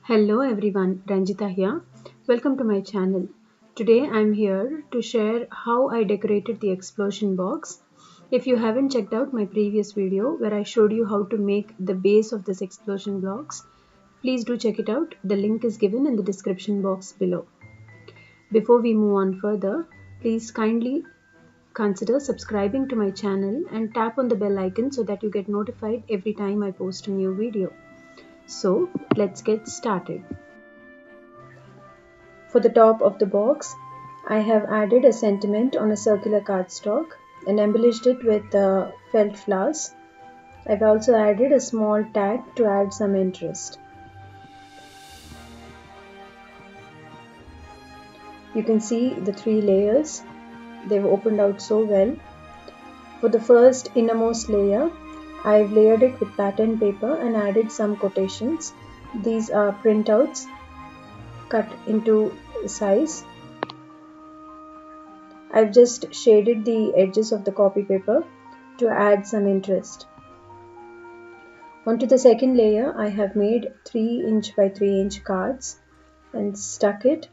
Hello everyone, Ranjitha here. Welcome to my channel. Today I'm here to share how I decorated the explosion box. If you haven't checked out my previous video where I showed you how to make the base of this explosion box, please do check it out. The link is given in the description box below. Before we move on further, please kindly consider subscribing to my channel and tap on the bell icon so that you get notified every time I post a new video. So let's get started. For the top of the box, I have added a sentiment on a circular cardstock and embellished it with felt flowers. I've also added a small tag to add some interest. You can see the three layers. They've opened out so well. For the first innermost layer, I've layered it with pattern paper and added some quotations. These are printouts cut into size. I've just shaded the edges of the copy paper to add some interest. Onto the second layer, I have made 3" by 3" cards and stuck it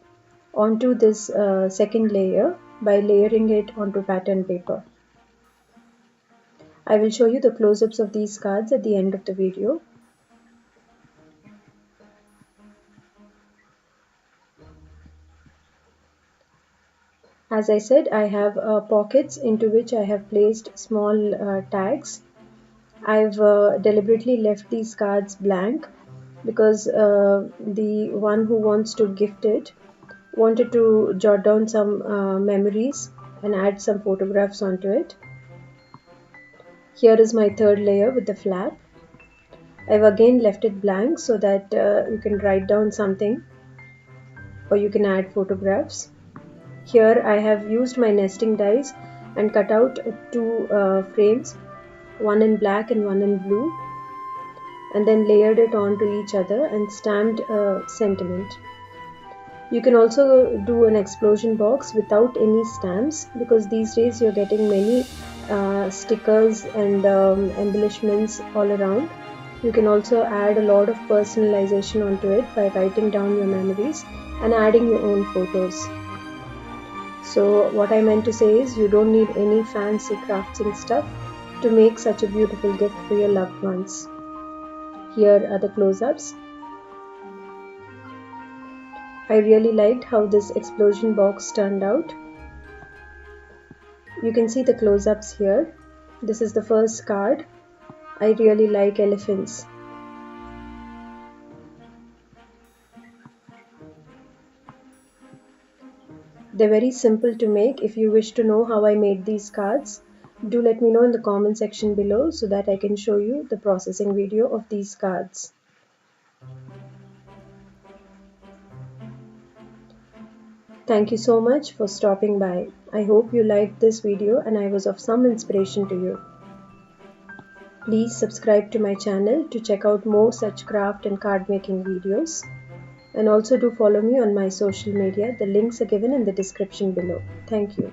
onto this second layer by layering it onto pattern paper. I will show you the close-ups of these cards at the end of the video. As I said, I have pockets into which I have placed small tags. I've deliberately left these cards blank because the one who wants to gift it wanted to jot down some memories and add some photographs onto it. Here is my third layer with the flap. I've again left it blank so that you can write down something or you can add photographs. Here I have used my nesting dies and cut out two frames, one in black and one in blue, and then layered it onto each other and stamped a sentiment. You can also do an explosion box without any stamps because these days you're getting many stickers and embellishments all around. You can also add a lot of personalization onto it by writing down your memories and adding your own photos. So what I meant to say is you don't need any fancy crafting stuff to make such a beautiful gift for your loved ones. Here are the close-ups. I really liked how this explosion box turned out. You can see the close-ups here. This is the first card. I really like elephants. They're very simple to make. If you wish to know how I made these cards, do let me know in the comment section below so that I can show you the processing video of these cards. Thank you so much for stopping by. I hope you liked this video and I was of some inspiration to you. Please subscribe to my channel to check out more such craft and card making videos. And also do follow me on my social media. The links are given in the description below. Thank you.